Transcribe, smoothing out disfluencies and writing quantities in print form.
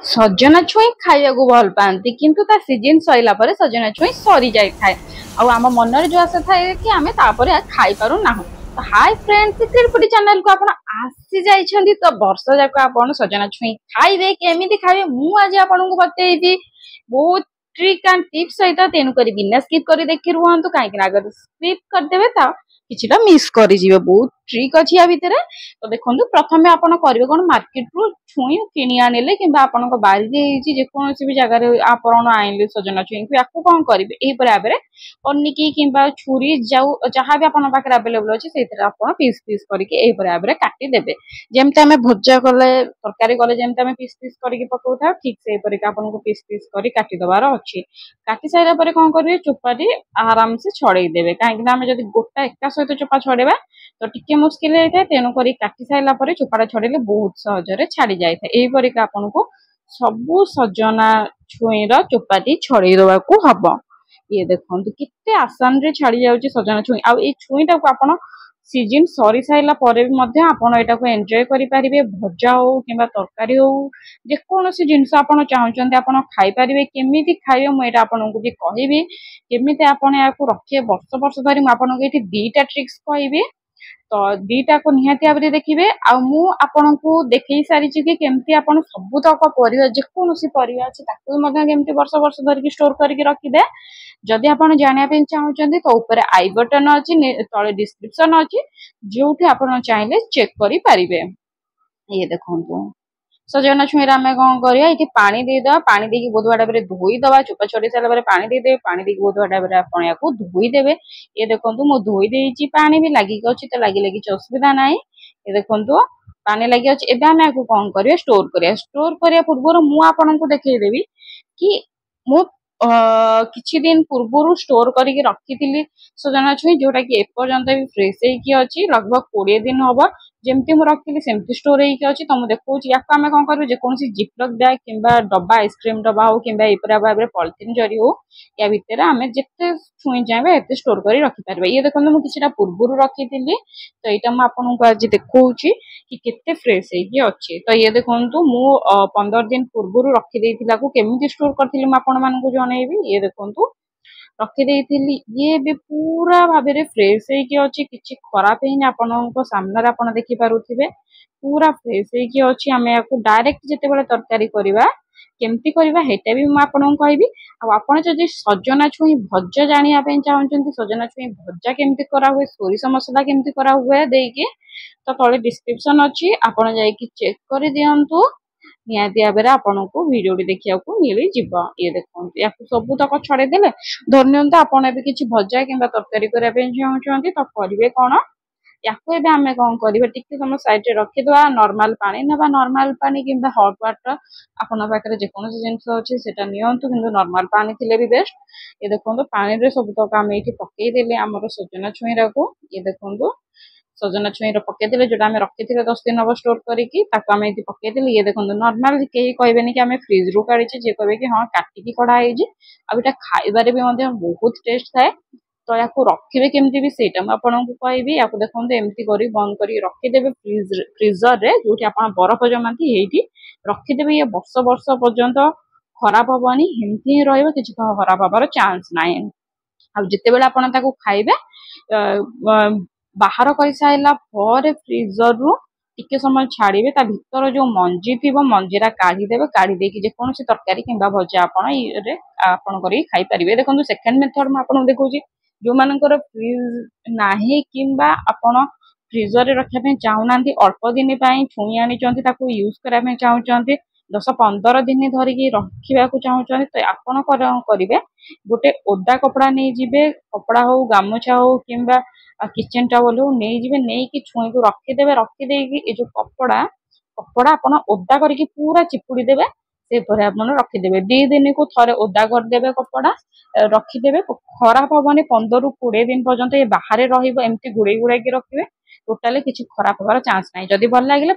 सजना छुई खाइबा भल पाती किंतु ता सीजन सैला पर सजना छुई सरी जाए आम मन जो आशा थाए कि आम खाई पारू ना। तो हाय फ्रेंड्स, त्रिपुटी चैनल को आपण आसी जाइछंती तो वर्ष जाक आपण सजना छुई खाइबे केमिति खाइबे मु आज आपन को बतेइबी बहुत ट्रिक एंड टिप्स सहित। तेनु करी बिना स्किप करी देखि रुहंतु काहे अगर स्किप कर देबे ता किछिटा मिस करि जिवे। बहुत ट्रिक अछि या भितरे। तो देखंतु प्रथमे आपण करबे कोन मार्केट रु छुई किनि आनिले किंबा आपण को बारी रे हिची जे कोनोसी भी जगह रे आपण आइले सजना छुई को याकू कोन करिवे एही पर आबरे पन्निकी किंबा छुरी जाऊ जहां भी आपण पाखरे अवेलेबल अछि सेतिर आपण पीस पीस करके एही पर आबरे काटी देबे। जेमते हमें भुजा कले तरकारी कले जेमते हमें पीस पीस करके पकाउथा ठीक से पर आपण को पीस पीस करी काटी दबार अछि। काटी साइरा पर कोन करिवे चोपाटी आराम से छड़ेई देबे काहे कि हमें जदी गोटा एका सहित चोपा छड़ेबा तो टिके मुश्किल होता है। तेणु करी काटी साइला पर चोपाटा छड़ेले बहुत सहजरे छाड़ी जाए एही परिका आपन को सबु सजना छुईर चोपाटी छड़ेई दबाकू हबो। ये देखंतु किते आसान रे छाड़ी जाउची सजना छुई आ ए छुईटा को आपन सीजन सरी साइला पर भी मध्य आपन एटा को एन्जॉय करि परिबे। भजा हो किबा तरकारी हो जे कोनोसी जिंस आपन चाहउचंती आपन खाई परिबे। केमिति खाइबे मु एटा आपन को भी कहिबी केमिति आपन याकू रखिए वर्ष वर्ष धरि मु आपन को एठी दीटा ट्रिक्स कहिबी। तो दीटा को निहाती भाव देखिए मु आपन को देखई सारी कि केमती आपन सबुतक परिवा जेकोसी परिवा अछि ताकू मध्य केमती वर्ष वर्ष धरिक स्टोर करके रखिदे। जदि आपन जानिया पे चाहउचंती तो ऊपर आई बटन अछि तळे डिस्क्रिप्शन अछि जोठी आपन चाहिले चेक करि परिबे। ये देखंतु सजना छुईरा आम कौन करिया ये पानी देदे पानी देकी बहुत भाव धोईदे चोपा छड़ी सारा पर पानी देदे पानी देकी बहुत भाव आप धोईदेवे। ये देखो मु धोई देइछि पानी भी लगी अच्छी तो लगी लगी असुविधा ना। ये देखो पानी लगी अच्छे एबे आम आपको कौन करिया स्टोर करिया पूर्व मु आपन को देखईदेवी कि मु किछि दिन पूर्व स्टोर करके रखी सजना छुई जोटा कि एपर्यंत भी फ्रेश होइकी अछि लगभग 20 दिन हबो जेमती मु रखिली सेमती स्टोर होइकी अछि। तो मु देखौछि याको आमे कोन करबे जे कोनसी जिपलॉक बैग किंबा डब्बा आइसक्रीम डब्बा हो किंबा एपरा भाबरे पॉलिथिन जरी हो या भितर आमे जेते छुई जाबे एते स्टोर करी रखि परबे। ये देखो मु किछिटा पूर्वरु रखितिली तो एटा मु आपन को आज देखौछि कि केते फ्रेश होइकी अछि। तो ये देखंतु मु 15 दिन पूर्वरु रखि देइथिला को केमिति स्टोर करथिली मु आपन मान को जणेबी। ये देखंतु रखी देइथिली ये भी पूरा भाबरे फ्रेश होइकी अछि किछि खराब हेनी आपन को सामने रे आपन देखि पारुथिबे पूरा फ्रेश होइकी अछि। हमें याको डायरेक्ट जेते बेले तरकारी करबा केमती करबा हेटा भी मु आपन को कहबी। आ आपन जदि सजना छुई भजा जानिया पे चाहउचंती सजना छुई भजा केमती करा हुए सोरिष मसला केमती करा हुए देइके तो तळे डिस्क्रिप्शन अछि आपन जाई कि चेक करि दियंतु नियाती आबेरा आपन को वीडियो देखिया को मिली जिवो। ये देखंतु याको सब तक छड़े देले धन्यंत आपन एबे किछि भजा किंबा तरकारी करिया पे चाहउचंती तो करिवे कोन याको एबे आमे कोन करिवे टिके समय साइड रे रखि दवा नॉर्मल पानी नेबा नॉर्मल पानी किंबा हॉट वाटर आपन पाखरे जे कोनोसी जिंस अछि सेटा नियंतु किंतु नॉर्मल पानी थिले भी बेस्ट। ये देखंतु पानी रे सब तक आमे एठी पकेई देले हमर सजना छुईरा को। ये देखंतु सजना छुईरा पकेई देले जोटा आमे रखिथिले 10 दिन अब स्टोर करिकि ताको आमे एठी पकेई देले। ये देखंतु नॉर्मल केही कहबेनी कि आमे फ्रिज रु काढिछि जे कहबे कि हां काटी की कढा हेछि आ एटा खाइबारे भी मधे बहुत टेस्ट थाए। तो याको रखिबे केमती भी सेटा म आपन को कहबी। याको देखंतु एमती करी बंद करी रखि देबे फ्रीजर रे जोठी आपन बरफ जमाती हेठी रखि देबे। ये वर्ष वर्ष पर्यंत खराब हबनी हेमती रहइबो किछि खराब हबार चांस नाही। आ जते बेले आपन ताको खाइबे बाहर करि साइला पर फ्रीजर रु टिके समय छाड़िबे ता भीतर जो मंजी थिबो मंजीरा काढी देबे काढी देकी जे कोनोसी तरकारी किंबा भजा आपन रे आपन करी खाई परिबे। देखंतु सेकंड मेथड म आपन देखौची जो मानकर फ्रीज नाही किंबा आपन फ्रीजर रे रखिया पे चाहुनांती अल्प दिन पई छुई आनी चंती ताको यूज करा पे चाहुचंती 10-15 दिन धरिकी रखिबा को चाहुचंती तो आपन करिवे गोटे ओदा कपड़ा नै जिबे कपड़ा हो गामुछा हो किंबा किचन टॉवल हो नै जिबे नै कि छुई को रखि देबे रखि देकी ए जो कपड़ा कपड़ा आपन ओदा करके पूरा चिपुड़ी देबे से पर आपन रखि देबे 2 दिन को थरे ओदा कर देबे कपड़ा रखि देबे खराब हबनी 15 रु 20 दिन पर्यंत ये बाहर रहिबो एमती गुड़े गुड़ाई के रखिबे टोटली किछि खराब होबार चांस नाही। जदि भल लागिला